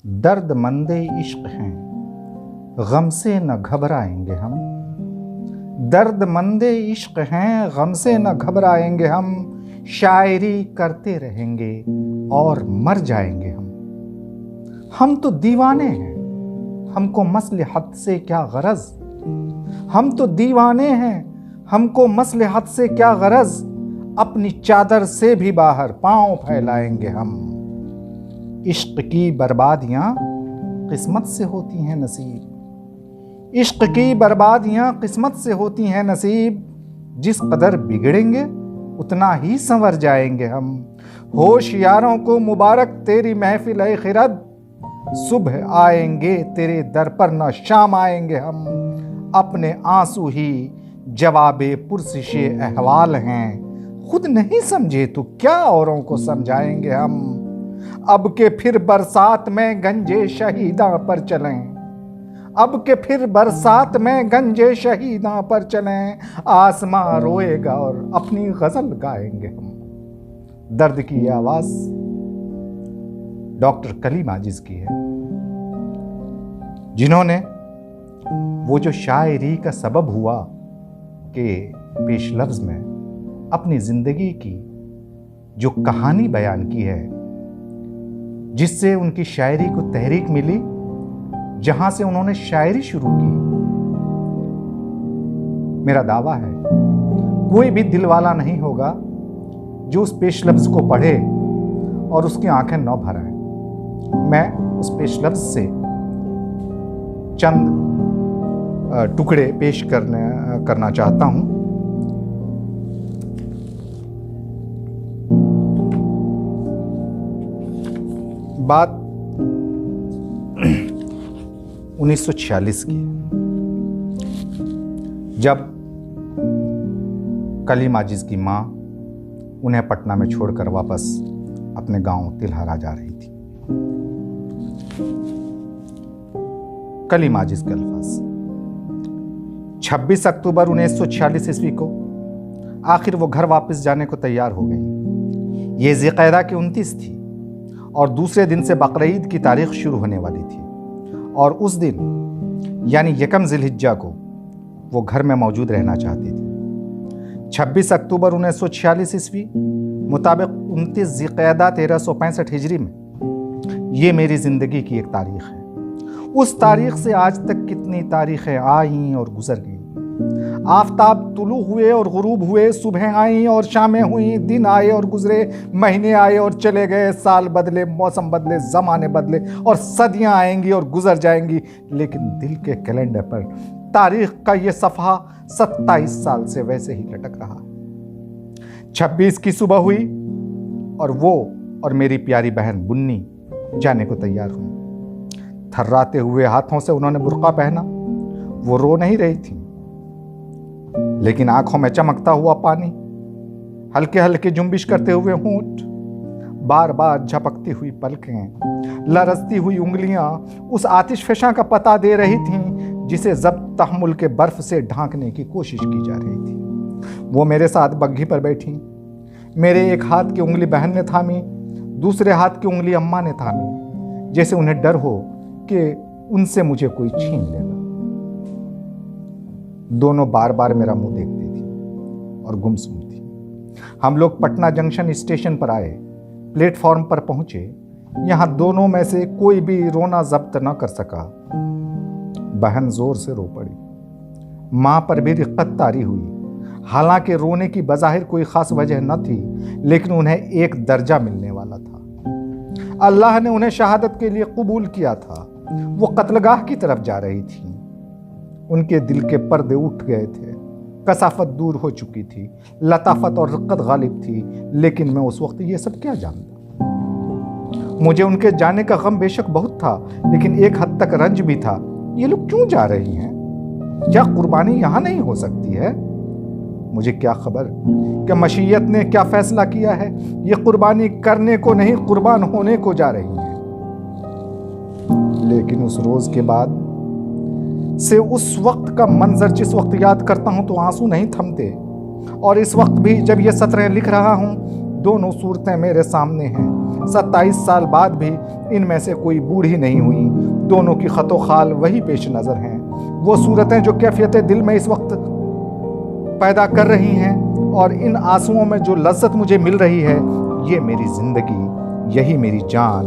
दर्द मंदे इश्क हैं, गम से न घबराएंगे हम। दर्द मंदे इश्क हैं, गम से न घबराएंगे हम। शायरी करते रहेंगे और मर जाएंगे हम तो दीवाने हैं, हमको मसलहत से क्या गरज। हम तो दीवाने हैं, हमको मसलहत से क्या गरज। अपनी चादर से भी बाहर पांव फैलाएंगे हम। इश्क की बर्बादियां किस्मत से होती हैं नसीब। इश्क की बर्बादियां किस्मत से होती हैं नसीब। जिस कदर बिगड़ेंगे उतना ही संवर जाएंगे हम। होशियारों को मुबारक तेरी महफिल ए खिरद। सुबह आएंगे तेरे दर पर न शाम आएंगे हम। अपने आंसू ही जवाबे पुरसिशे अहवाल हैं। खुद नहीं समझे तो क्या औरों को समझाएंगे हम। अब के फिर बरसात में गंजे शहीदा पर चलें। अब के फिर बरसात में गंजे शहीदा पर चलें। आसमां रोएगा और अपनी गजल गाएंगे हम। दर्द की यह आवाज डॉक्टर कलीम आजिज की है, जिन्होंने वो जो शायरी का सबब हुआ कि पेश लफ्ज में अपनी जिंदगी की जो कहानी बयान की है, जिससे उनकी शायरी को तहरीक मिली, जहां से उन्होंने शायरी शुरू की। मेरा दावा है कोई भी दिल वाला नहीं होगा जो उस पेश लफ्ज को पढ़े और उसकी आंखें न भर आए। मैं उस पेश लफ्ज से चंद टुकड़े पेश करना चाहता हूं। बात 1946 की, जब कलीम आजिज की मां उन्हें पटना में छोड़कर वापस अपने गांव तिलहारा जा रही थी। कलीम आजिज के अल्फाज, 26 अक्टूबर 1946 ईस्वी को आखिर वो घर वापस जाने को तैयार हो गई। ये ज़िक़ैदा की 29 थी और दूसरे दिन से बकरीद की तारीख शुरू होने वाली थी। और उस दिन यानी यकम ज़िलहिज्जा को वो घर में मौजूद रहना चाहती थी। 26 अक्टूबर 1946 ईस्वी मुताबिक 29 ज़िक़ैदा 1365 हिजरी में ये मेरी ज़िंदगी की एक तारीख़ है। उस तारीख़ से आज तक कितनी तारीख़ें आईं और गुजर गईं। आफताब तुलू हुए और गुरूब हुए, सुबह आईं और शामें हुई, दिन आए और गुजरे, महीने आए और चले गए, साल बदले, मौसम बदले, ज़माने बदले और सदियां आएंगी और गुजर जाएंगी, लेकिन दिल के कैलेंडर पर तारीख़ का ये सफ़हा 27 साल से वैसे ही लटक रहा है। 26 की सुबह हुई और वो और मेरी प्यारी बहन बुन्नी जाने को तैयार हुई। थर्राते हुए हाथों से उन्होंने बुर्का पहना। वो रो नहीं रही थी, लेकिन आंखों में चमकता हुआ पानी, हल्के हल्के जुम्बिश करते हुए होंठ, बार बार झपकती हुई पलकें, लरसती हुई उंगलियां उस आतिशफशां का पता दे रही थीं जिसे ज़ब्त तहम्मुल के बर्फ से ढांकने की कोशिश की जा रही थी। वो मेरे साथ बग्घी पर बैठी। मेरे एक हाथ की उंगली बहन ने थामी, दूसरे हाथ की उंगली अम्मा ने थामी, जैसे उन्हें डर हो कि उनसे मुझे कोई छीन लेगा। दोनों बार बार मेरा मुंह देखती थी और गुमसुम थी। हम लोग पटना जंक्शन स्टेशन पर आए, प्लेटफॉर्म पर पहुंचे। यहां दोनों में से कोई भी रोना जब्त न कर सका। बहन जोर से रो पड़ी। मां पर भी रिक्कत तारी हुई। हालांकि रोने की बज़ाहिर कोई खास वजह न थी, लेकिन उन्हें एक दर्जा मिलने वाला था। अल्लाह ने उन्हें शहादत के लिए कबूल किया था। वो कत्लगाह की तरफ जा रही थी। उनके दिल के पर्दे उठ गए थे। कसाफत दूर हो चुकी थी, लताफत और रिक्कत गालिब थी, लेकिन मैं उस वक्त ये सब क्या जानता। मुझे उनके जाने का गम बेशक बहुत था, लेकिन एक हद तक रंज भी था। ये लोग क्यों जा रही हैं? क्या कुर्बानी यहां नहीं हो सकती है? मुझे क्या खबर कि मशीयत ने क्या फैसला किया है। ये कुर्बानी करने को नहीं, कुर्बान होने को जा रही हैं। लेकिन उस रोज के बाद से उस वक्त का मंजर जिस वक्त याद करता हूं तो आंसू नहीं थमते। और इस वक्त भी जब ये सतरें लिख रहा हूं, दोनों सूरतें मेरे सामने हैं। 27 साल बाद भी इनमें से कोई बूढ़ी नहीं हुई। दोनों की खतो खाल वही पेश नज़र हैं। वो सूरतें जो कैफियत दिल में इस वक्त पैदा कर रही हैं, और इन आंसुओं में जो लज्जत मुझे मिल रही है, ये मेरी ज़िंदगी, यही मेरी जान,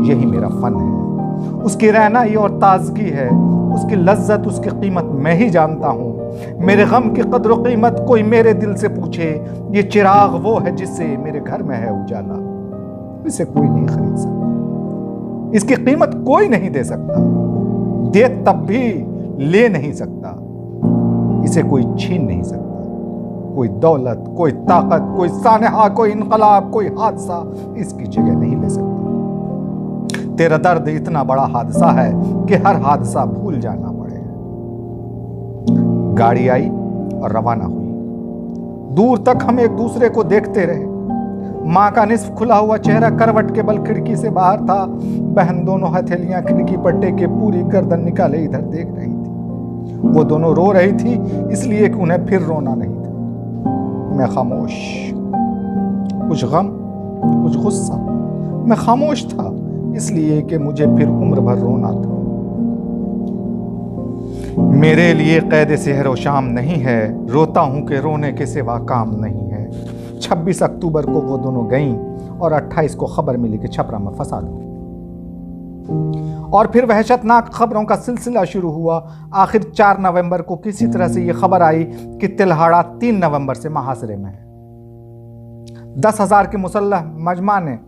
यही मेरा फ़न है। उसकी रहनाई और ताजगी है, उसकी लज्जत, उसकी कीमत मैं ही जानता हूँ। मेरे गम की कद्र कीमत कोई मेरे दिल से पूछे, ये चिराग वो है जिससे मेरे घर में है उजाला। इसे कोई नहीं खरीद सकता, इसकी कीमत कोई नहीं दे सकता, दे तब भी ले नहीं सकता। इसे कोई छीन नहीं सकता। कोई दौलत, कोई ताकत, कोई सानहा, कोई इनकलाब, कोई हादसा इसकी जगह नहीं ले सकता। तेरा दर्द इतना बड़ा हादसा है कि हर हादसा भूल जाना पड़ेगा। गाड़ी आई और रवाना हुई। दूर तक हम एक दूसरे को देखते रहे। माँ का निस्फ खुला हुआ चेहरा करवट के बल खिड़की से बाहर था। बहन दोनों हथेलियां खिड़की पर टेके पूरी गर्दन निकाले इधर देख रही थी। वो दोनों रो रही थी इसलिए कि उन्हें फिर रोना नहीं था। मैं खामोश, कुछ गम, कुछ गुस्सा। मैं खामोश था इसलिए कि मुझे फिर उम्र भर रोना था। मेरे लिए कैद सेहर व शाम नहीं है, रोता हूं कि रोने के सिवा काम नहीं है। 26 अक्टूबर को वो दोनों गईं और 28 को खबर मिली कि छपरा में फसाद हो। और फिर वहशतनाक खबरों का सिलसिला शुरू हुआ। आखिर 4 नवंबर को किसी तरह से ये खबर आई कि तिल्हाड़ा 3 नवंबर से मुहासरे में है। 10,000 के मुसल्लह मजमा ने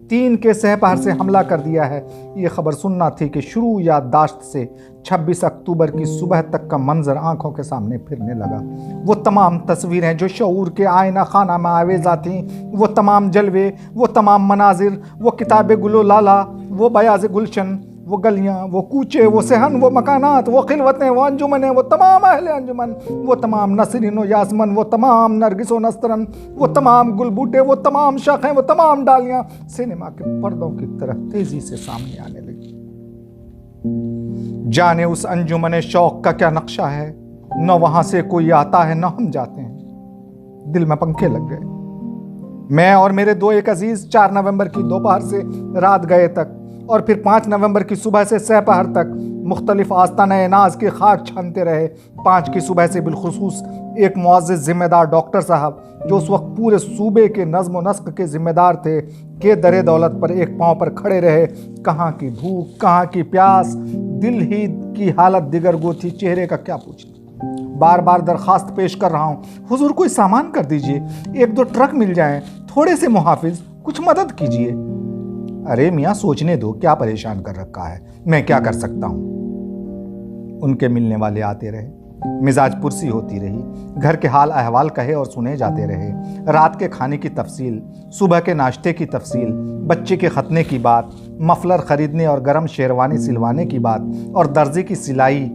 3 के सहपहर से हमला कर दिया है। ये खबर सुनना थी कि शुरू याददाश्त से 26 अक्टूबर की सुबह तक का मंजर आंखों के सामने फिरने लगा। वो तमाम तस्वीरें जो शऊर के आईना खाना में आवेज़ा थीं, वो तमाम जलवे, वो तमाम मनाजिर, वो किताबे गुलो लाला, वो बयाज़ गुलशन, वो गलियाँ, वो कूचे, वो सहन, वो मकानात, वो खिलवतें, वो अंजुमनें, वो तमाम अहले अंजुमन, वो तमाम नसरीन व यासमन, वो तमाम नरगिस व नस्तरन, वो तमाम गुलबूटे, वो तमाम शाखें, वो तमाम डालियाँ सिनेमा के पर्दों की तरह तेजी से सामने आने लगी। जाने उस अंजुमन शौक का क्या नक्शा है, न वहां से कोई आता है न हम जाते हैं। दिल में पंखे लग गए। मैं और मेरे 2 एक अजीज 4 नवंबर की दोपहर से रात गए तक और फिर 5 नवंबर की सुबह से सहपहर तक मुख्तलिफ आस्ताना नाज की खाक छानते रहे। 5 की सुबह से बिलखुसूस एक मुअज़्ज़िज़ जिम्मेदार डॉक्टर साहब, जो उस वक्त पूरे सूबे के नज़्म व नस्क के जिम्मेदार थे, के दरे दौलत पर एक पांव पर खड़े रहे। कहाँ की भूख, कहाँ की प्यास, दिल ही की हालत दिगर गो थी, चेहरे का क्या पूछना। बार बार दरख्वास्त पेश कर रहा हूँ, हुजूर कोई सामान कर दीजिए, 1-2 ट्रक मिल जाएं, थोड़े से मुहाफिज, कुछ मदद कीजिए। अरे मियाँ सोचने दो, क्या परेशान कर रखा है, मैं क्या कर सकता हूँ। उनके मिलने वाले आते रहे, मिजाज पुरसी होती रही, घर के हाल अहवाल कहे और सुने जाते रहे। रात के खाने की तफसील, सुबह के नाश्ते की तफसील, बच्चे के खतने की बात, मफलर ख़रीदने और गरम शेरवानी सिलवाने की बात, और दर्जी की सिलाई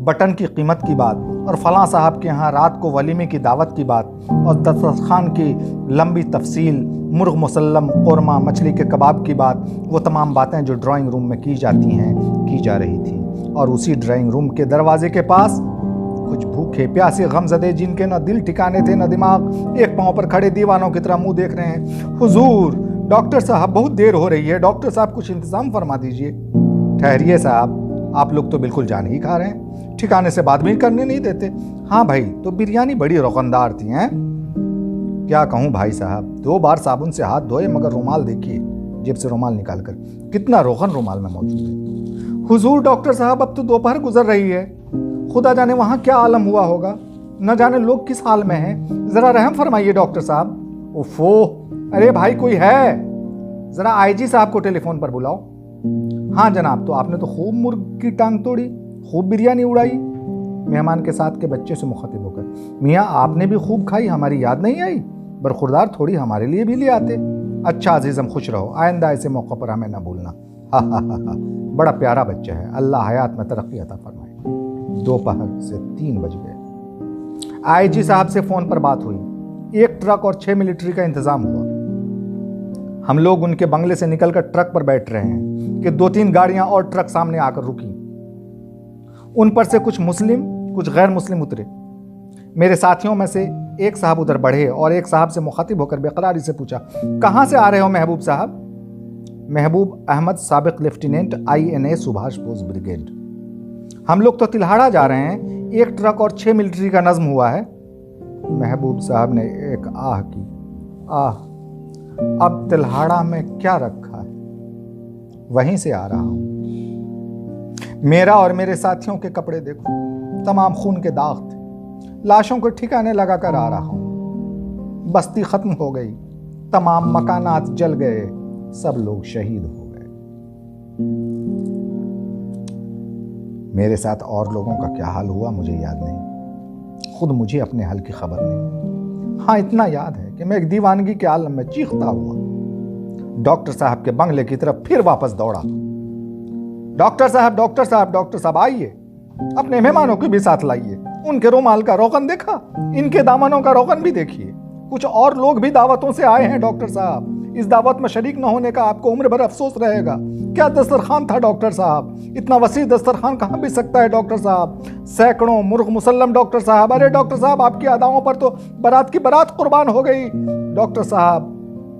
बटन की कीमत की बात, और फलां साहब के यहाँ रात को वलीमे की दावत की बात, और दस्तरखान की लंबी तफसील, मुर्ग मुसल्लम, कोरमा, मछली के कबाब की बात। वो तमाम बातें जो ड्राइंग रूम में की जाती हैं, की जा रही थी। और उसी ड्राइंग रूम के दरवाजे के पास कुछ भूखे प्यासे गमज़दे, जिनके न दिल ठिकाने थे न दिमाग, एक पाँव पर खड़े दीवानों की तरह मुंह देख रहे हैं। हुजूर, डॉक्टर साहब बहुत देर हो रही है, डॉक्टर साहब कुछ इंतज़ाम फरमा दीजिए। ठहरिए साहब, आप लोग तो बिल्कुल जान ही खा रहे हैं, ठिकाने से बात भी करने नहीं देते। हाँ भाई, तो बिरयानी बड़ी रौकनदार थी हैं। क्या कहूँ भाई साहब, 2 बार साबुन से हाथ धोए, मगर रुमाल देखिए, जेब से रुमाल निकाल कर, कितना रोगन रुमाल में मौजूद है। हुजूर डॉक्टर साहब, अब तो दोपहर गुजर रही है, खुदा जाने वहाँ क्या आलम हुआ होगा, न जाने लोग किस हाल में हैं, ज़रा रहम फरमाइए डॉक्टर साहब। ओफो, अरे भाई कोई है, ज़रा आईजी साहब को टेलीफोन पर बुलाओ। हाँ जनाब, तो आपने तो खूब मुर्ग की टांग तोड़ी, खूब बिरयानी उड़ाई। मेहमान के साथ के बच्चे से मुखातिब होकर, मियाँ आपने भी खूब खाई, हमारी याद नहीं आई, बरखुरदार थोड़ी हमारे लिए भी ले आते। अच्छा अजीज़म, खुश रहो, आइंदा ऐसे मौक़ों पर हमें ना भूलना। हा हा हा हा, बड़ा प्यारा बच्चा है, अल्लाह हयात में तरक्की अता फरमाए। दोपहर से 3 बज गए। आईजी साहब से फ़ोन पर बात हुई। 1 ट्रक और 6 मिलिट्री का इंतज़ाम हुआ। हम लोग उनके बंगले से निकलकर ट्रक पर बैठ रहे हैं कि 2-3 गाड़ियां और ट्रक सामने आकर रुकी। उन पर से कुछ मुस्लिम, कुछ गैर मुस्लिम उतरे। मेरे साथियों में से एक साहब उधर बढ़े और एक साहब से मुखातिब होकर बेकरारी से पूछा, कहाँ से आ रहे हो महबूब साहब? महबूब अहमद, साबिक lieutenant, INA Subhash Bose brigade. हम लोग तो तिल्हाड़ा जा रहे हैं, एक ट्रक और 6 मिलिट्री का नज्म हुआ है। महबूब साहब ने एक आह की, आह, अब तिल्हाड़ा में क्या रखा है, वहीं से आ रहा हूं। मेरा और मेरे साथियों के कपड़े देखो, तमाम खून के दाग थे। लाशों को ठिकाने लगाकर आ रहा हूं। बस्ती खत्म हो गई, तमाम मकानात जल गए, सब लोग शहीद हो गए। मेरे साथ और लोगों का क्या हाल हुआ मुझे याद नहीं, खुद मुझे अपने हाल की खबर नहीं। हाँ, इतना याद है कि मैं एक दीवानगी के आलम में चीखता हुआ डॉक्टर साहब के बंगले की तरफ फिर वापस दौड़ा। डॉक्टर साहब, डॉक्टर साहब, डॉक्टर साहब आइए, अपने मेहमानों को भी साथ लाइए। उनके रुमाल का रोगन देखा, इनके दामनों का रोगन भी देखिए। कुछ और लोग भी दावतों से आए हैं डॉक्टर साहब। इस दावत में शरीक न होने का आपको उम्र भर अफसोस रहेगा। क्या दस्तरखान था डॉक्टर साहब, इतना वसी दस्तरखान कहाँ भी सकता है डॉक्टर साहब। सैकड़ों मुर्ग मुसल्लम डॉक्टर साहब। अरे डॉक्टर साहब, आपकी अदाओं पर तो बारात की बारात कुर्बान हो गई। डॉक्टर साहब,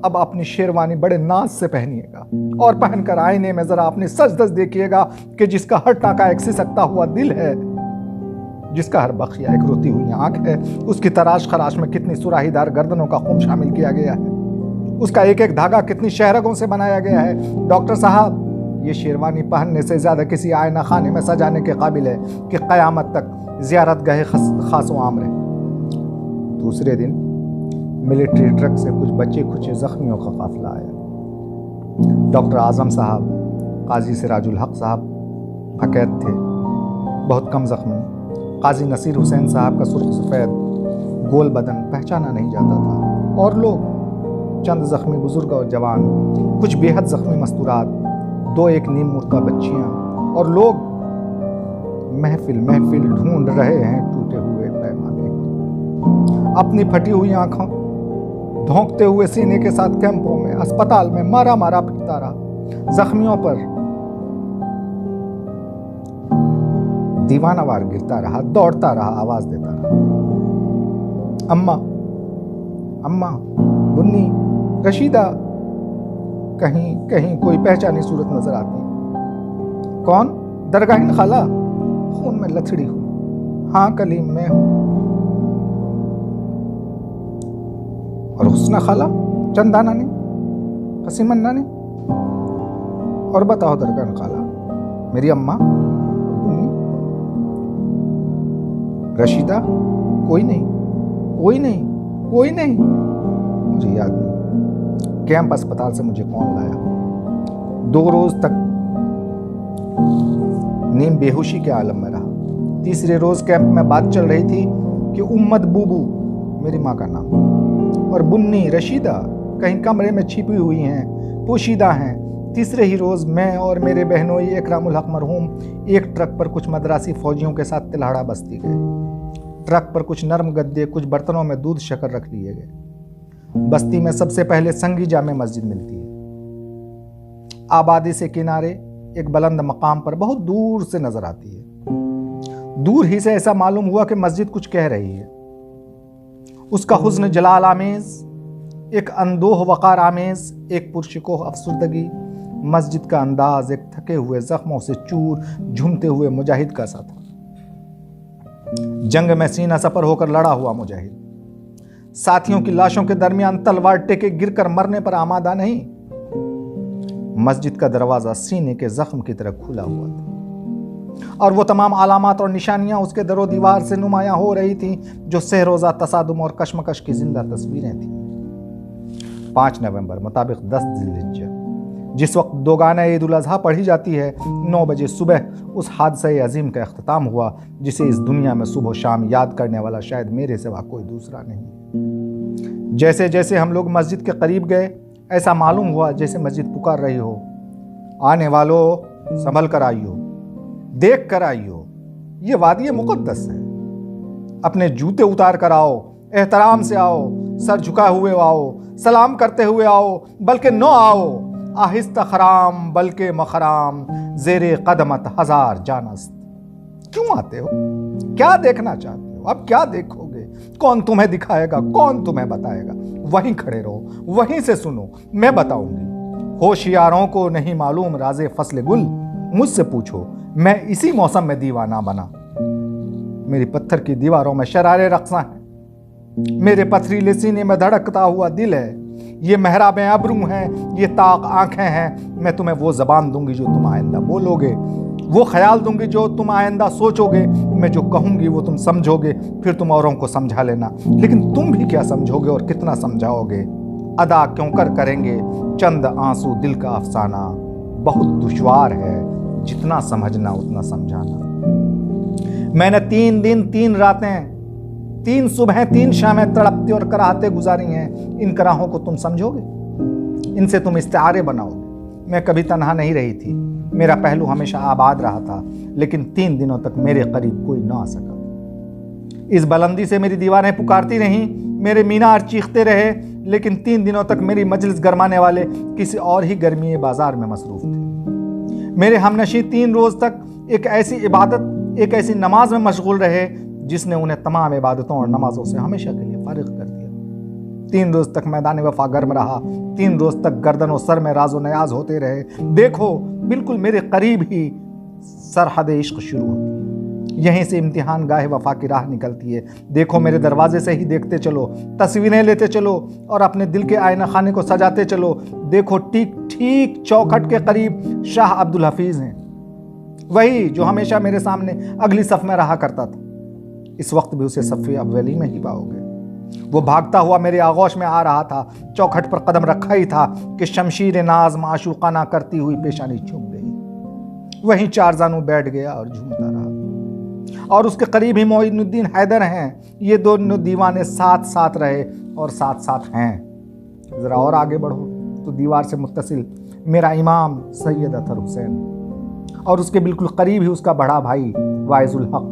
अब अपनी शेरवानी बड़े नाज से पहनिएगा और पहनकर आईने में जरा अपनी सच दस देखिएगा कि जिसका हर टाका एक सिसकता हुआ दिल है, जिसका हर बखिया एक रोती हुई आंख है, उसकी तराश खराश में कितनी सुराहीदार गर्दनों का खून शामिल किया गया है, उसका एक एक धागा कितनी शहरगों से बनाया गया है। डॉक्टर साहब, ये शेरवानी पहनने से ज्यादा किसी आईना खाने में सजाने के काबिल है कि कयामत तक जियारत गए खासो आम रहे। दूसरे दिन मिलिट्री ट्रक से कुछ बचे खुचे जख्मियों का काफिला आया। डॉक्टर आजम साहब, काजी सिराजुल हक साहब अकैद थे, बहुत कम जख्मी। काजी नसीर हुसैन साहब का सुर्ख सफ़ेद गोल बदन पहचाना नहीं जाता था, और लोग चंद जख्मी बुजुर्ग और जवान, कुछ बेहद जख्मी मस्तूरात, 2-1 नीम मुर्दा बच्चियां, और लोग महफिल महफिल ढूंढ रहे हैं टूटे हुए पैमाने। अपनी फटी हुई आंखों धोंकते हुए सीने के साथ कैंपों में, अस्पताल में मारा मारा फिरता रहा। जख्मियों पर दीवानावार गिरता रहा, दौड़ता रहा, आवाज देता रहा, अम्मा, अम्मा, बुन्नी, रशीदा। कहीं कहीं कोई पहचानी सूरत नजर आती। कौन? दरगाहिन खाला, खून में लथड़ी हूं। हाँ कलीम, मैं हूं। और हुस्ना खाला, चंदा नानी, कसीमन नानी। और बताओ दरगाहिन खाला, मेरी अम्मा, रशीदा? कोई नहीं, कोई नहीं, कोई नहीं। मुझे याद नहीं कैंप अस्पताल से मुझे कौन लाया। 2 रोज तक नीम बेहोशी के आलम में रहा। तीसरे रोज कैंप में बात चल रही थी कि उम्मद बूबू, मेरी माँ का नाम, और बुन्नी, रशीदा कहीं कमरे में छिपी हुई हैं, पोशीदा हैं। तीसरे ही रोज मैं और मेरे बहनोई इकरामुल हक मरहूम एक ट्रक पर कुछ मद्रासी फौजियों के साथ तिल्हाड़ा बस्ती गए। ट्रक पर कुछ नरम गद्दे, कुछ बर्तनों में दूध शक्कर रख लिए गए। बस्ती में सबसे पहले संगी जामे मस्जिद मिलती है। आबादी से किनारे एक बुलंद मकाम पर बहुत दूर से नजर आती है। दूर ही से ऐसा मालूम हुआ कि मस्जिद कुछ कह रही है। उसका हुस्न जलाल आमेज, एक अंदोह वकार आमेज, एक पुरशिकोह अफसुर्दगी। मस्जिद का अंदाज एक थके हुए जख्मों से चूर झूमते हुए मुजाहिद का सा था। जंग में सीना सपर होकर लड़ा हुआ मुजाहिद, साथियों की लाशों के दरमियान तलवार टेके गिरकर मरने पर आमादा नहीं। मस्जिद का दरवाजा सीने के जख्म की तरह खुला हुआ था, और वो तमाम अलामात और निशानियां उसके दरो दीवार से नुमायां हो रही थीं जो सहरोजा तसादुम और कशमकश की जिंदा तस्वीरें थीं। 5 नवंबर मुताबिक 10 जिल्हिज्जा, जिस वक्त दोगाना ईद उल अज़हा पढ़ी जाती है, 9 बजे सुबह उस हादसे अजीम का अख्तिताम हुआ जिसे इस दुनिया में सुबह शाम याद करने वाला शायद मेरे सिवा कोई दूसरा नहीं। जैसे जैसे हम लोग मस्जिद के करीब गए, ऐसा मालूम हुआ जैसे मस्जिद पुकार रही हो, आने वालों संभल कर आइयो, देख कर आइयो, ये वादी मुक़द्दस है। अपने जूते उतार कर आओ, एहतराम से आओ, सर झुका हुए आओ, सलाम करते हुए आओ, बल्कि न आओ आहिस्ता खराम बल्कि मखराम, जेरे कदमत हजार जानस्त। क्यों आते हो? क्या देखना चाहते हो? अब क्या देखोगे? कौन तुम्हें दिखाएगा, कौन तुम्हें बताएगा? वहीं खड़े रहो, वहीं से सुनो, मैं बताऊंगी। होशियारों को नहीं मालूम राज़े फस्ल गुल, मुझसे पूछो, मैं इसी मौसम में दीवाना बना। मेरी पत्थर की दीवारों में शरारे रक्सा हैं, मेरे पथरीले सीने में धड़कता हुआ दिल है, ये मेहराबें अब्रू हैं, ये ताक आंखें हैं। मैं तुम्हें वो जबान दूंगी जो तुम आइंदा बोलोगे, वो ख्याल दूंगी जो तुम आइंदा सोचोगे। मैं जो कहूंगी वो तुम समझोगे, फिर तुम औरों को समझा लेना। लेकिन तुम भी क्या समझोगे और कितना समझाओगे? अदा क्यों कर करेंगे चंद आंसू दिल का अफसाना, बहुत दुश्वार है जितना समझना उतना समझाना। मैंने 3 दिन 3 रातें, 3 सुबह 3 शामें तड़पते और कराहते गुजारी हैं। इन कराहों को तुम समझोगे, इनसे तुम इस्तारे बनाओगे। मैं कभी तन्हा नहीं रही थी, मेरा पहलू हमेशा आबाद रहा था, लेकिन 3 दिनों तक मेरे करीब कोई ना आ सका। इस बुलंदी से मेरी दीवारें पुकारती रहीं, मेरे मीनार चीखते रहे, लेकिन 3 दिनों तक मेरी मजलिस गरमाने वाले किसी और ही गर्मी बाजार में मसरूफ थे। मेरे हमनशी 3 रोज तक एक ऐसी इबादत, एक ऐसी नमाज में मशगूल रहे जिसने उन्हें तमाम इबादतों और नमाजों से हमेशा के लिए फारिग कर दिया। 3 रोज तक मैदान वफा गर्म रहा, 3 रोज तक गर्दन और सर में राजो नयाज होते रहे। देखो, बिल्कुल मेरे करीब ही सरहद इश्क शुरू होती है, यहीं से इम्तिहान गाहे वफा की राह निकलती है। देखो, मेरे दरवाजे से ही देखते चलो, तस्वीरें लेते चलो और अपने दिल के आईना खाने को सजाते चलो। देखो, ठीक ठीक चौखट के करीब शाह अब्दुल हफीज हैं, वही जो हमेशा मेरे सामने अगली सफ में रहा करता था। इस वक्त भी उसे सफ़े अव्वली में ही पाओगे। वो भागता हुआ मेरे आगोश में आ रहा था, चौखट पर कदम रखा ही था कि शमशीर नाज माशूकाना करती हुई पेशानी चुम गई। वहीं 4 जानू बैठ गया और झूमता रहा। और उसके करीब ही मोइनुद्दीन हैदर हैं। ये दोनों दीवाने साथ साथ रहे और साथ साथ हैं। जरा और आगे बढ़ो तो दीवार से मुत्तसिल मेरा इमाम सैयद अतर हुसैन और उसके बिल्कुल करीब ही उसका बड़ा भाई वाइजुल हक।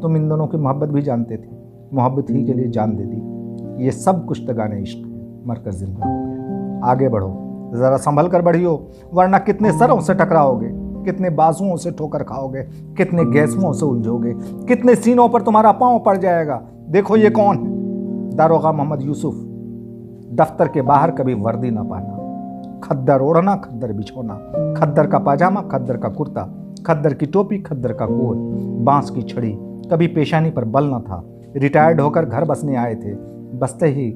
तुम इन दोनों की मोहब्बत भी जानते थे, मोहब्बत ही के लिए जान दे दी। ये सब कुछ तगाने इश्क है, मरकर जिंदा हो गए। आगे बढ़ो, ज़रा संभल कर बढ़ियो, वरना कितने सरों से टकराओगे, कितने बाजुओं से ठोकर खाओगे, कितने गैसुओं से उलझोगे, कितने सीनों पर तुम्हारा पांव पड़ जाएगा। देखो, ये कौन है? दारोगा मोहम्मद यूसुफ। दफ्तर के बाहर कभी वर्दी ना पहना, खद्दर ओढ़ना, खद्दर बिछोना, खद्दर का पाजामा, खद्दर का कुर्ता, खद्दर की टोपी, खद्दर का कोट, बांस की छड़ी, कभी पेशानी पर बल न था। रिटायर्ड होकर घर बसने आए थे, बसते ही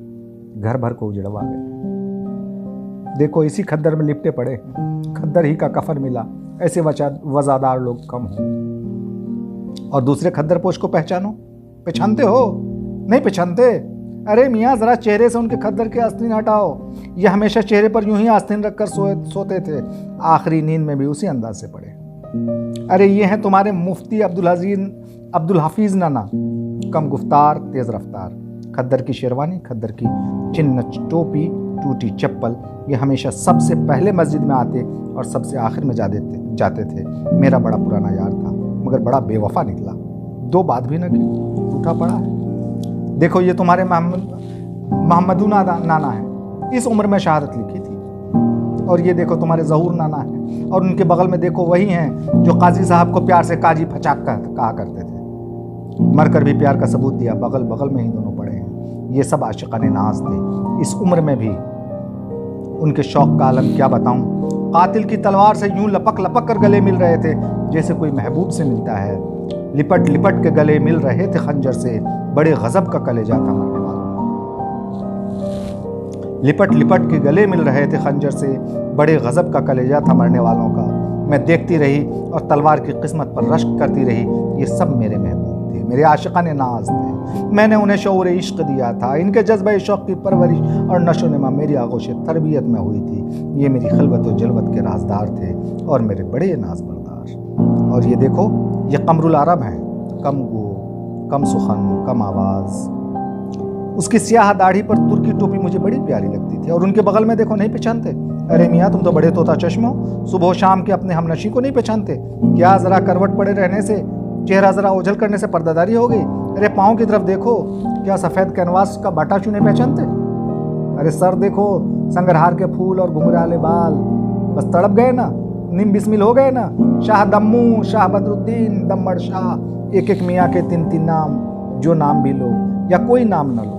घर भर को उजड़वा गए। देखो, इसी खद्दर में लिपटे पड़े, खद्दर ही का कफन मिला। ऐसे वजादार लोग कम हो। और दूसरे खद्दर पोश को पहचानते हो? नहीं पहचानते? अरे मियाँ, जरा चेहरे से उनके खद्दर के आस्तीन हटाओ। ये हमेशा चेहरे पर यूं ही आस्तीन रखकर सोते थे, आखिरी नींद में भी उसी अंदाज से पड़े। अरे ये हैं तुम्हारे मुफ्ती अब्दुल हफीज नाना, कम गुफ्तार तेज रफ्तार। खद्दर की शेरवानी, खद्दर की चिन्न टोपी, टूटी चप्पल। ये हमेशा सबसे पहले मस्जिद में आते और सबसे आखिर में जाते थे। मेरा बड़ा पुराना यार था, मगर बड़ा बेवफा निकला। 2 बात भी न की, टूटा पड़ा है। देखो, ये तुम्हारे मोहम्मदू नाना है, इस उम्र में शहादत लिखी थी। और ये देखो तुम्हारे ज़हूर नाना है, और उनके बगल में देखो वही हैं जो काजी साहब को प्यार से काजी फचाक कहा करते थे। मरकर भी प्यार का सबूत दिया, बगल बगल में ही दोनों पड़े हैं। ये सब आशिकाने नाज थे। इस उम्र में भी उनके शौक का आलम क्या बताऊं। कातिल की तलवार से यूं लपक लपक कर गले मिल रहे थे जैसे कोई महबूब से मिलता है। लिपट लिपट के गले मिल रहे थे खंजर से, बड़े गजब का कलेजा था मरने वालों। लिपट लिपट के गले मिल रहे थे खंजर से, बड़े गजब का कलेजा था मरने वालों का। मैं देखती रही और तलवार की किस्मत पर रश्क करती रही। ये सब मेरे महबूब थे, मेरे आशिकाने नाज थे। मैंने उन्हें शऊर इश्क दिया था। इनके जज्बे शौक की परवरिश और नशो नमा मेरी आगोश तरबियत में हुई थी। ये मेरी खिलवत और जलवत के राजदार थे और मेरे बड़े नाज बरदार। और ये देखो, ये कमरुल अरब हैं, कम गो, कम सुखन, कम आवाज़। उसकी स्याह दाढ़ी पर तुर्की टोपी मुझे बड़ी प्यारी लगती थी। और उनके बगल में देखो, नहीं पहचानते? अरे मियाँ, तुम तो बड़े तोता चश्म हो, सुबह शाम के अपने हमनशी को नहीं पहचानते क्या? जरा करवट पड़े रहने से, चेहरा जरा ओझल करने से पर्दादारी हो गई। अरे पाँव की तरफ देखो, क्या सफ़ेद कैनवास का बाटा चूने पहचानते? अरे सर देखो, संगरहार के फूल और घुंघराले बाल। बस तड़प गए ना, निम बिस्मिल हो गए ना। शाह दम्मू, शाह बदरुद्दीन, दम्मड़ शाह, एक एक मियाँ के 3 नाम, जो नाम भी लो या कोई नाम न लो,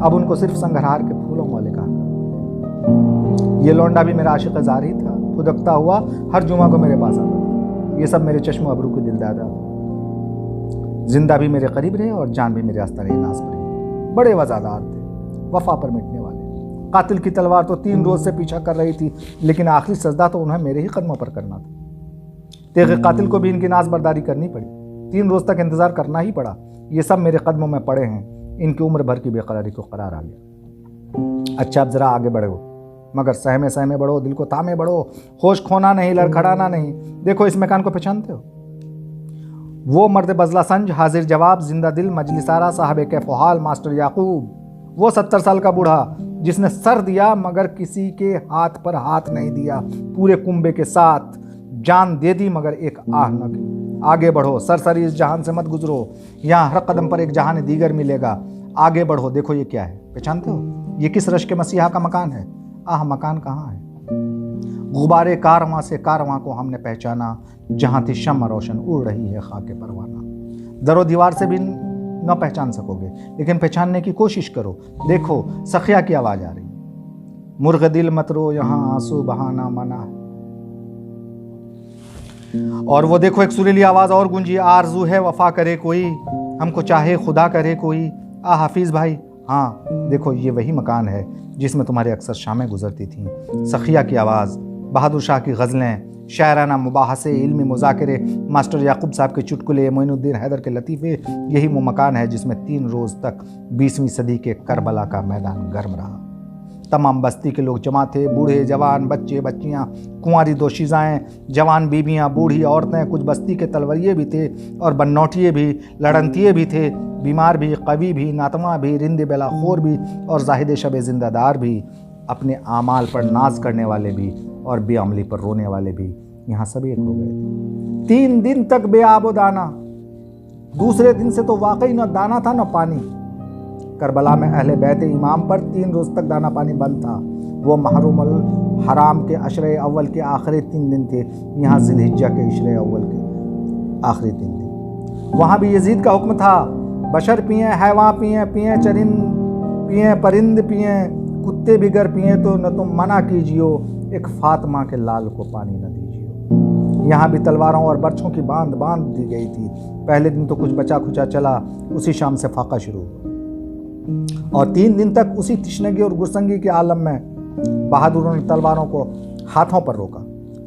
अब उनको सिर्फ संघरहार के फूलों वाले कहा। ये लौंडा भी मेरा आशिक़ ज़ारी था, फुदकता हुआ हर जुमा को मेरे पास आता था। ये सब मेरे चश्म अबरू के दिलदादा, जिंदा भी मेरे करीब रहे और जान भी मेरे आस्ताने नाज पर रही। बड़े वफादार थे, वफा पर मिटने वाले। कातिल की तलवार तो 3 रोज से पीछा कर रही थी, लेकिन आखिरी सजदा तो उन्हें मेरे ही कदमों पर करना था। तेगे कातिल को भी इनकी नाज बर्दारी करनी पड़ी, 3 रोज तक इंतजार करना ही पड़ा। ये सब मेरे कदमों में पड़े हैं, इनकी उम्र भर की बेकरारी को करार आ गया। अच्छा अब जरा आगे बढ़ो, मगर सहमे सहमे बढ़ो, दिल को थामे बढ़ो, होश खोना नहीं, लड़खड़ाना नहीं। देखो इस मकान को पहचानते हो? वो मर्द बजला संज, हाजिर जवाब, जिंदा दिल, मजलिसारा, साहब कैफहाल, मास्टर याकूब। वो 70 साल का बूढ़ा जिसने सर दिया मगर किसी के हाथ पर हाथ नहीं दिया, पूरे कुंबे के साथ जान दे दी मगर एक आह न की। आगे बढ़ो सरसरी, इस जहान से मत गुजरो, यहाँ हर कदम पर एक जहान दीगर मिलेगा। आगे बढ़ो, देखो ये क्या है, पहचानते हो? ये किस रश के मसीहा का मकान है? आह मकान कहाँ है? गुबारे कारवां से कारवां को हमने पहचाना, जहां थी शम्मा रोशन उड़ रही है खाके परवाना। दरो दीवार से भी न पहचान सकोगे, लेकिन पहचानने की कोशिश करो। देखो सखिया की आवाज आ रही, मुर्ग दिल मत रो, यहाँ आंसू बहाना मना है। और वो देखो एक सुरीली आवाज और गूंजी, आरजू है वफा करे कोई, हमको चाहे खुदा करे कोई। आ हाफिज भाई, हाँ देखो ये वही मकान है जिसमें तुम्हारी अक्सर शामें गुजरती थीं। सखिया की आवाज़, बहादुर शाह की गज़लें, शायराना मुबाहसे, इल्मी मुज़ाकरे, मास्टर याकूब साहब के चुटकुले, मोइनुद्दीन हैदर के लतीफ़े, यही वो मकान है जिसमें 3 रोज़ तक 20वीं सदी के करबला का मैदान गर्म रहा। तमाम बस्ती के लोग जमा थे, बूढ़े जवान, बच्चे बच्चियाँ, कुंवारी दोशीज़ाएँ, जवान बीबियाँ, बूढ़ी औरतें, कुछ बस्ती के तलवरिये भी थे और बन्नौटिये भी, लड़नतिये भी थे, बीमार भी, कवी भी, नातमा भी, रिंद बेलाखोर भी और जाहिद शब जिंदादार भी, अपने आमाल पर नाज करने वाले भी और बेअमली पर रोने वाले भी, यहाँ सब एक हो गए थे। 3 दिन तक बेआबो दाना, दूसरे दिन से तो वाकई न दाना था न पानी। करबला में अहले बैत इमाम पर 3 रोज तक दाना पानी बंद था। वो महरूमल हराम के अशरे अव्वल के आखिरी 3 दिन थे, यहाँ जिलहिज्जा के अशरे अव्वल के आखिरी 3 दिन। वहाँ भी यजीद का हुक्म था, बशर पिएँ, हैवां पिएँ, पिएँ चरिंद पिएँ, परिंद पिएँ, कुत्ते भी गर पिएँ तो न तुम मना कीजियो, एक फातिमा के लाल को पानी न दीजियो। यहाँ भी तलवारों और बर्छों की बांध दी गई थी। पहले दिन तो कुछ बचा खुचा चला, उसी शाम से फाका शुरू हुआ और 3 दिन तक उसी तिश्नगी और गुरसंगी के आलम में बहादुरों ने तलवारों को हाथों पर रोका,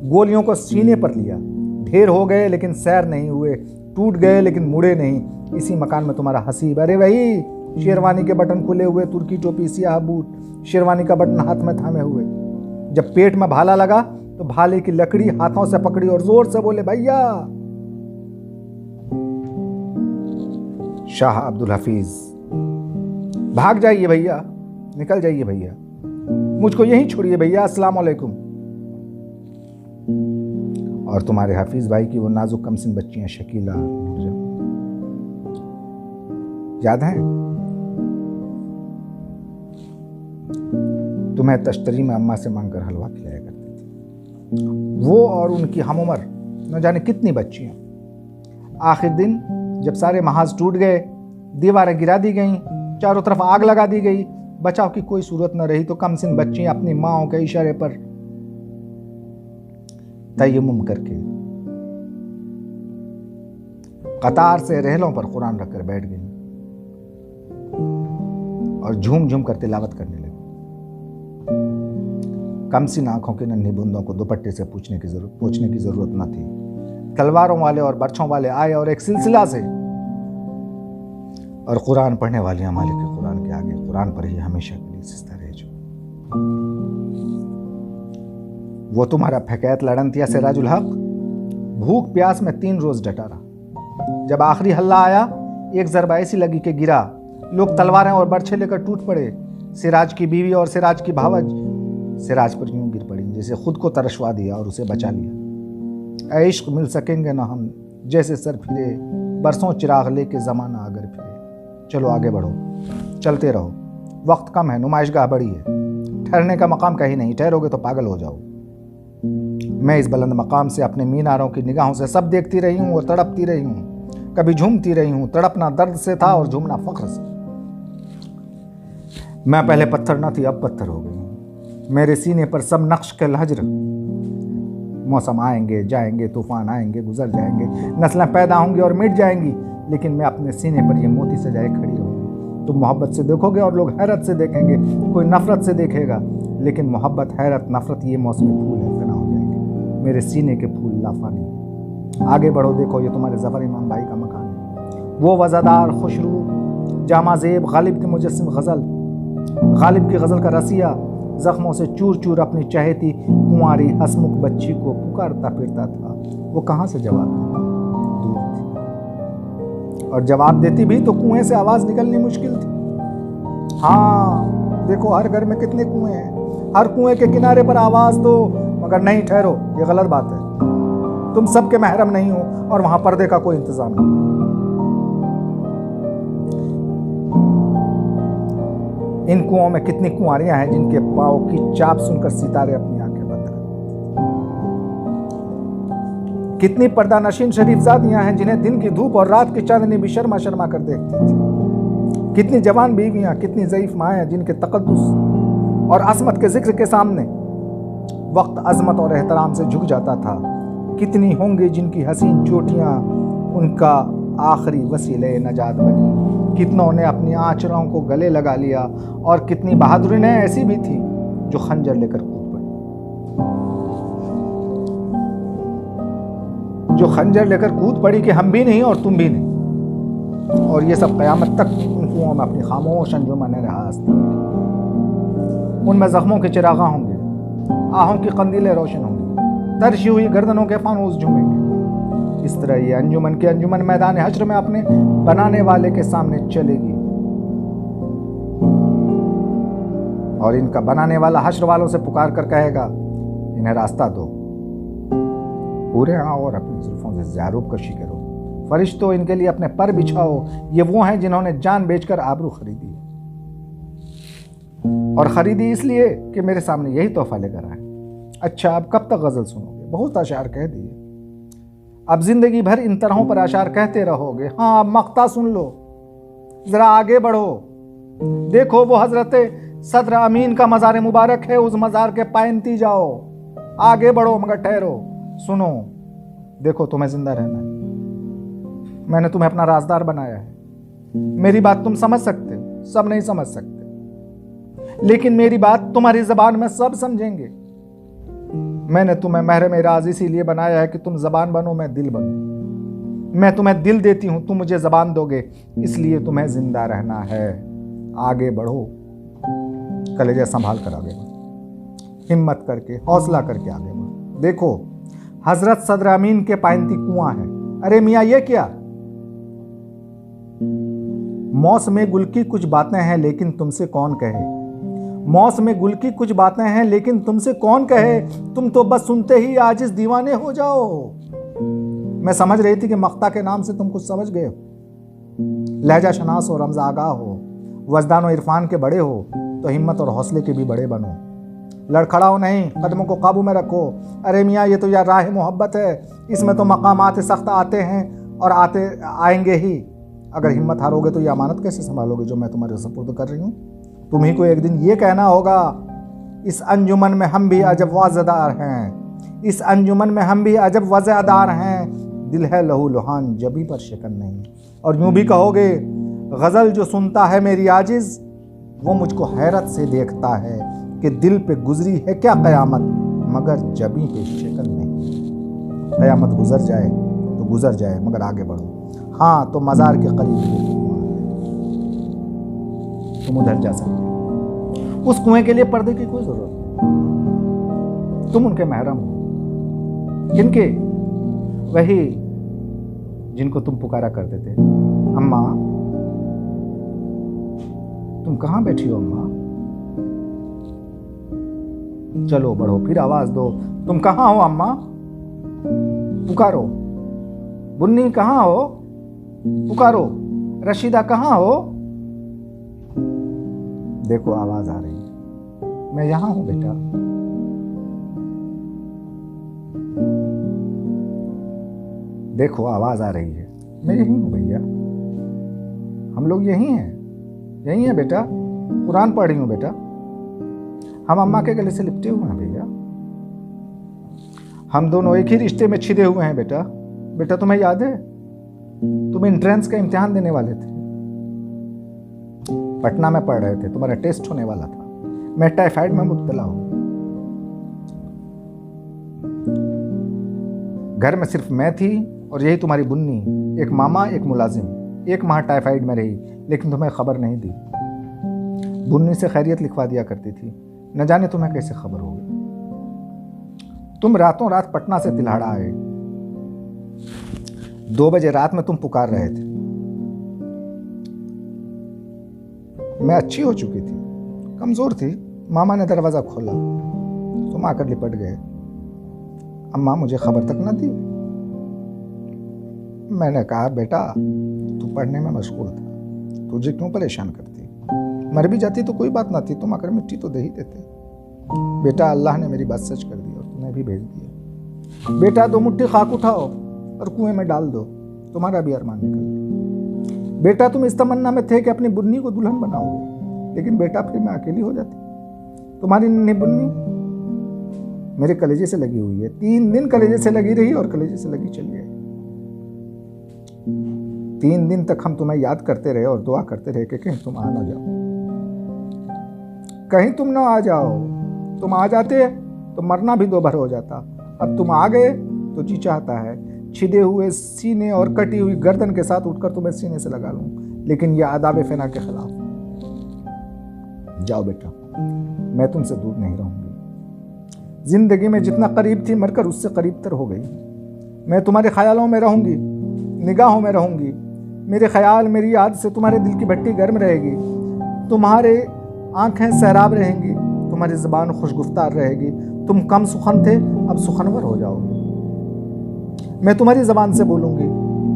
गोलियों को सीने पर लिया। ढेर हो गए लेकिन सैर नहीं हुए, टूट गए लेकिन मुड़े नहीं। इसी मकान में तुम्हारा हसीब, अरे वही शेरवानी के बटन खुले हुए, तुर्की टोपी, सियाह बूट, शेरवानी का बटन हाथ में थामे हुए। जब पेट में भाला लगा तो भाले की लकड़ी हाथों से पकड़ी और जोर से बोले, भैया। शाह अब्दुल हफीज, भाग जाइए भैया, निकल जाइए भैया, मुझको यहीं छोड़िए भैया, अस्सलाम वालेकुम। और तुम्हारे हफीज भाई की वो नाजुक कमसिन बच्चियां शकीला, याद है? तुम्हें तश्तरी में अम्मा से मांगकर हलवा खिलाया करती थी। वो और उनकी हम उम्र न जाने कितनी बच्चियां। आखिर दिन जब सारे महाज टूट गए, दीवारें गिरा दी गईं, चारों तरफ आग लगा दी गई, बचाव की कोई सूरत न रही, तो कमसिन बच्चियां अपनी माओं के इशारे पर तयम्मुम करके कतार से रहलों पर कुरान रखकर बैठ गई और झूम झूम कर तिलावत करने लगी। कमसिन आंखों की नन्ही बूंदों को दुपट्टे से पोंछने की जरूरत न थी। तलवारों वाले और बर्छों वाले आए और एक सिलसिला से, और कुरान पढ़ने वाली मालिक के कुरान के आगे कुरान पर ही हमेशा के लिए सिजदा रह जाओ। वो तुम्हारा फकैत लड़नतिया सिराजुल हक भूख प्यास में 3 रोज डटा रहा। जब आखिरी हल्ला आया, एक ज़रबा ऐसी लगी कि गिरा। लोग तलवारें और बर्छे लेकर टूट पड़े। सिराज की बीवी और सिराज की भावज सिराज पर यूं गिर पड़ी जैसे खुद को तरशवा दिया और उसे बचा लिया। ऐ इश्क मिल सकेंगे ना हम, जैसे सर फिरे बरसों चिराग लेके ज़माना अगर फिरे। चलो आगे बढ़ो, चलते रहो, वक्त कम है, नुमाइशगाह बड़ी है, ठहरने का मकाम कहीं नहीं, ठहरोगे तो पागल हो जाओ। मैं इस बुलंद मकाम से अपने मीनारों की निगाहों से सब देखती रही हूँ और तड़पती रही हूँ। कभी झूमती रही हूँ, तड़पना दर्द से था और झूमना फख्र से। मैं पहले पत्थर न थी, अब पत्थर हो गई। मेरे सीने पर सब नक्श के हज्र। मौसम आएंगे जाएंगे, तूफान आएंगे गुजर जाएंगे, नस्लें पैदा होंगी और मिट जाएंगी, लेकिन मैं अपने सीने पर ये मोती सजाए खड़ी रहूंगी। तुम मोहब्बत से देखोगे और लोग हैरत से देखेंगे, कोई नफरत से देखेगा, लेकिन मोहब्बत, हैरत, नफरत ये मौसमी फूल है, फना हो जाएंगे। मेरे सीने के फूल लाफानी। आगे बढ़ो, देखो ये तुम्हारे जफर इमाम भाई का मकान है। वो वज़ादार खुशरू जामा ज़ेब गालिब के मुजस्सिम गज़ल, गालिब की गज़ल का रसिया जख्मों से चूर चूर अपनी चहेती कुंवारी हसमुख बच्ची को पुकारता फिरता था। वो कहाँ से जवाब देती? दूर थी, और जवाब देती भी तो कुएं से आवाज निकलनी मुश्किल थी। हाँ देखो, हर घर में कितने कुएं हैं, हर कुएं के किनारे पर आवाज दो, मगर नहीं, ठहरो, ये गलत बात है। तुम सबके महरम नहीं हो और वहां पर्दे का कोई इंतजाम नहीं। इन कुओं में कितनी कुंवारियां हैं जिनके पाँव की चाप सुनकर सितारे अपनी आंखें बंद कर। कितनी पर्दा नशीन शरीफजादियां हैं जिन्हें दिन की धूप और रात की चांदनी भी शर्मा शर्मा कर देखती थी। कितनी जवान बीवियां, कितनी ज़ईफ माएँ जिनके तकद्दुस और असमत के जिक्र के सामने वक्त अजमत और एहतराम से झुक जाता था। कितनी होंगी जिनकी हसीन चोटियां उनका आखिरी वसीले नजात बनी। कितनों ने अपनी आंचलों को गले लगा लिया, और कितनी बहादुरी ने ऐसी भी थी जो खंजर लेकर कूद पड़ी, जो खंजर लेकर कूद पड़ी कि हम भी नहीं और तुम भी नहीं। और ये सब क़यामत तक उन कुओं में अपनी खामोश अंजुमन राज थी। उनमें जख्मों के चिरागा होंगे, आहों की कंदीलें रोशन होंगी, तरशी हुई गर्दनों के फानूस झूमेंगे। इस तरह ये अंजुमन के अंजुमन मैदान हश्र में अपने बनाने वाले के सामने चलेगी, और इनका बनाने वाला हश्र वालों से पुकार कर कहेगा, इन्हें रास्ता दो, पूरे आओ और अपनी जुल्फों से ज़ारूब कशी करो। फरिश्तों, इनके लिए अपने पर बिछाओ। ये वो हैं जिन्होंने जान बेचकर आबरू खरीदी, और खरीदी इसलिए कि मेरे सामने यही तोहफा लेकर आए। अच्छा, अब कब तक गजल सुनोगे? बहुत अशार कह दिए, अब जिंदगी भर इन तरहों पर अशार कहते रहोगे। हाँ, अब मक्ता सुन लो, जरा आगे बढ़ो, देखो वो हजरत सदर अमीन का मज़ार मुबारक है, उस मज़ार के पायंती जाओ। आगे बढ़ो मगर ठहरो, सुनो, देखो तुम्हें जिंदा रहना है। मैंने तुम्हें अपना राजदार बनाया है। मेरी बात तुम समझ सकते हो, सब नहीं समझ सकते, लेकिन मेरी बात तुम्हारी जबान में सब समझेंगे। मैंने तुम्हें महरम राज इसीलिए बनाया है कि तुम जबान बनो, मैं दिल बनूं। मैं तुम्हें दिल देती हूं, तुम मुझे जबान दोगे, इसलिए तुम्हें जिंदा रहना है। आगे बढ़ो, कलेजा संभाल कर आगे बढ़ो, हिम्मत करके, हौसला करके आगे बढ़ो। देखो, हजरत सदर अमीन के पायंती कुआं है। अरे मियाँ, ये क्या? मौसम गुल की कुछ बातें हैं लेकिन तुमसे कौन कहे, मौसम गुल की कुछ बातें हैं लेकिन तुमसे कौन कहे, तुम तो बस सुनते ही आजिज दीवाने हो जाओ। मैं समझ रही थी कि मख्ता के नाम से तुम कुछ समझ गए हो, लहजा शनास हो, रमज़ आगाह हो, वजदान और इरफान के बड़े हो, तो हिम्मत और हौसले के भी बड़े बनो। लड़खड़ाओ नहीं, कदमों को काबू में रखो। अरे मियाँ, ये तो यार राह मोहब्बत है, इसमें तो मकामात सख्त आते हैं और आते आएंगे ही। अगर हिम्मत हारोगे तो ये अमानत कैसे संभालोगे जो मैं तुम्हारे सपुर्द कर रही हूँ? तुम्ही को एक दिन ये कहना होगा, इस अंजुमन में हम भी अजब वज़ादार हैं, इस अंजुमन में हम भी अजब वज़ादार हैं, दिल है लहू लुहान जबी पर शिकन नहीं। और यूं भी कहोगे, गज़ल जो सुनता है मेरी आजिज़, वो मुझको हैरत से देखता है कि दिल पे गुजरी है क्या क़यामत, मगर जबी पे शिकन नहीं। क़यामत गुजर जाए तो गुजर जाए, मगर आगे बढ़ो। हाँ, तो मज़ार के करीब तुम उधर जा सकते हो। उस कुएं के लिए पर्दे की कोई जरूरत नहीं, तुम उनके महरम हो। किनके? वही जिनको तुम पुकारा करते थे, अम्मा तुम कहाँ बैठी हो अम्मा? चलो बढ़ो, फिर आवाज दो, तुम कहाँ हो अम्मा? पुकारो। बुन्नी कहाँ हो? पुकारो। रशीदा कहाँ हो? देखो आवाज आ रही है, मैं यहां हूं बेटा। देखो आवाज आ रही है, मैं यही हूं भैया, हम लोग यही हैं, यही हैं बेटा। कुरान पढ़ रही हूँ बेटा। हम अम्मा के गले से लिपटे हुए हैं भैया। हम दोनों एक ही रिश्ते में छिदे हुए हैं बेटा। बेटा तुम्हें याद है, तुम एंट्रेंस का इम्तिहान देने वाले थे, पटना में पढ़ रहे थे, तुम्हारा टेस्ट होने वाला था। मैं टाइफाइड में मुब्तला हूं। घर में सिर्फ मैं थी और यही तुम्हारी बुन्नी, एक मामा एक मुलाजिम। 1 माह टाइफाइड में रही, लेकिन तुम्हें खबर नहीं दी। बुन्नी से खैरियत लिखवा दिया करती थी, न जाने तुम्हें कैसे खबर होगी। तुम रातों रात पटना से तिल्हाड़ा आए। 2 बजे रात में तुम पुकार रहे थे। मैं अच्छी हो चुकी थी, कमजोर थी। मामा ने दरवाजा खोला, तुम आकर लिपट गए। अम्मा मुझे खबर तक न दी। मैंने कहा बेटा तू पढ़ने में मशगूल था, तुझे क्यों परेशान करती। मर भी जाती तो कोई बात ना थी, तुम आकर मिट्टी तो दे ही देते। बेटा अल्लाह ने मेरी बात सच कर दी और तुम्हें भी भेज दिया। बेटा 2 मुट्ठी खाक उठाओ और कुएं में डाल दो, तुम्हारा भी अरमान निकल गया। बेटा तुम इस तमन्ना में थे कि अपनी बुन्नी को दुल्हन बनाओगे, लेकिन बेटा फिर मैं अकेली हो जाती। तुम्हारी नन्ही बुन्नी मेरे कलेजे से लगी हुई है। 3 दिन कलेजे से लगी रही और कलेजे से लगी चली गई। 3 दिन तक हम तुम्हें याद करते रहे और दुआ करते रहे कि कहीं तुम आ ना जाओ, कहीं तुम ना आ जाओ। तुम आ जाते तो मरना भी 2 बार हो जाता। अब तुम आ गए तो जी चाहता है छिदे हुए सीने और कटी हुई गर्दन के साथ उठकर तुम्हें सीने से लगा लूं, लेकिन यह आदाब फेना के खिलाफ। जाओ बेटा, मैं तुमसे दूर नहीं रहूंगी। जिंदगी में जितना करीब थी मरकर उससे करीब तर हो गई। मैं तुम्हारे ख्यालों में रहूंगी, निगाहों में रहूंगी। मेरे ख्याल मेरी याद से तुम्हारे दिल की भट्टी गर्म रहेगी। तुम्हारे आंखें सैराब रहेंगी, तुम्हारी ज़बान खुशगुफ्तार रहेगी। तुम कम सुखन थे, अब सुखनवर हो जाओगे। मैं तुम्हारी ज़बान से बोलूँगी,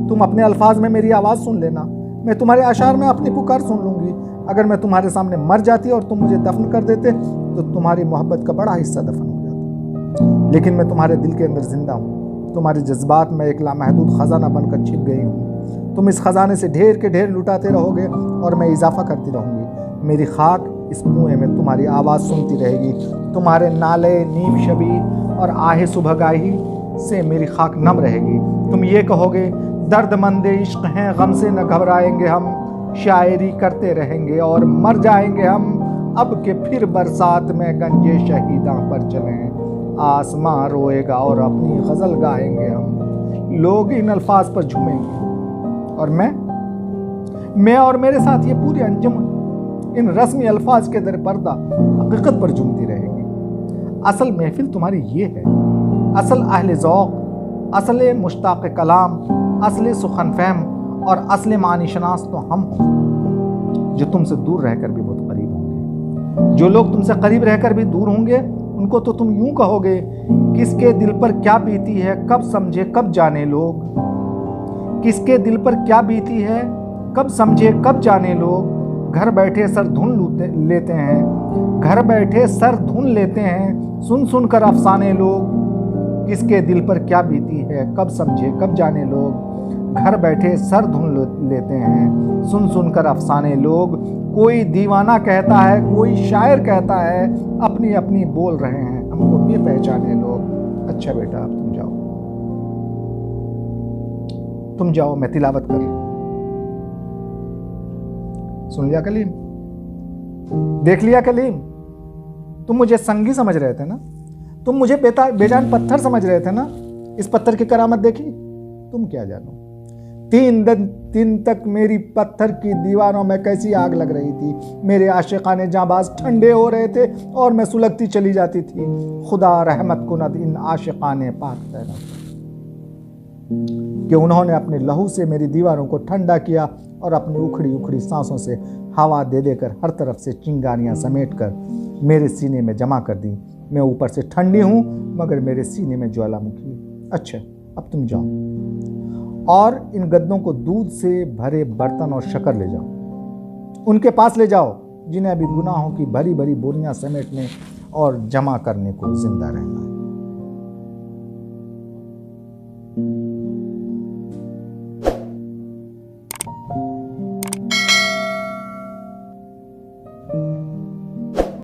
तुम अपने अल्फाज में मेरी आवाज़ सुन लेना। मैं तुम्हारे अशार में अपनी पुकार सुन लूँगी। अगर मैं तुम्हारे सामने मर जाती और तुम मुझे दफन कर देते तो तुम्हारी मोहब्बत का बड़ा हिस्सा दफन हो जाता, लेकिन मैं तुम्हारे दिल के अंदर जिंदा हूँ। तुम्हारे जज्बात में एक लामहदूद ख़जाना बनकर छिप गई हूँ। तुम इस ख़जाने से ढेर के ढेर लुटाते रहोगे और मैं इजाफा करती रहूँगी। मेरी खाक इस कुएं में तुम्हारी आवाज़ सुनती रहेगी। तुम्हारे नाले नीम शबी और आहे सुबहगाही से मेरी खाक नम रहेगी। तुम ये कहोगे दर्दमंद इश्क हैं, गम से न घबराएंगे हम, शायरी करते रहेंगे और मर जाएंगे हम। अब के फिर बरसात में गंजे शहीदां पर चलें, आसमां रोएगा और अपनी गज़ल गाएंगे हम। लोग इन अल्फाज पर झूमेंगे और मैं और मेरे साथ ये पूरी अंजुमन इन रस्मी अल्फाज के दर पर्दा हकीकत पर झूमती रहेगी। असल महफिल तुम्हारी ये है, असल अहले ज़ौक़, असल मुश्ताक़ कलाम, असल सुखन फहम और असल मानी शनास तो हम होंगे, जो तुमसे दूर रहकर भी बहुत करीब होंगे। जो लोग तुमसे करीब रहकर भी दूर होंगे उनको तो तुम यूं कहोगे, किसके दिल पर क्या बीती है कब समझे कब जाने लोग। किसके दिल पर क्या बीती है कब समझे कब जाने लोग। घर बैठे सर धुन लेते हैं, घर बैठे सर धुन लेते हैं, सुन सुन कर अफसाने लोग। किसके दिल पर क्या बीती है कब समझे कब जाने लोग। घर बैठे सर धुन लेते हैं, सुन सुन कर अफसाने लोग। कोई दीवाना कहता है, कोई शायर कहता है, अपनी अपनी बोल रहे हैं, हमको भी पहचाने लोग। अच्छा बेटा अब तुम जाओ, मैं तिलावत कर लूं। सुन लिया कलीम, देख लिया कलीम। तुम मुझे संगी समझ रहे थे ना, तुम मुझे बेजान पत्थर समझ रहे थे ना। इस पत्थर की करामत देखी, तुम क्या जानो। 3 दिन तक मेरी पत्थर की दीवारों में कैसी आग लग रही थी। मेरे आशिकाने जाबाज ठंडे हो रहे थे और मैं सुलगती चली जाती थी। खुदा रहमत कुनद इन आशिकाने पाक तैरा कि उन्होंने अपने लहू से मेरी दीवारों को ठंडा किया और अपनी उखड़ी उखड़ी सांसों से हवा दे देकर हर तरफ से चिंगारियां समेट कर मेरे सीने में जमा कर दी। मैं ऊपर से ठंडी हूं मगर मेरे सीने में ज्वालामुखी। अच्छा अब तुम जाओ और इन गद्दों को दूध से भरे बर्तन और शक्कर ले जाओ। उनके पास ले जाओ जिन्हें अभी गुनाहों की भरी भरी बोरियां समेटने और जमा करने को जिंदा रहना है।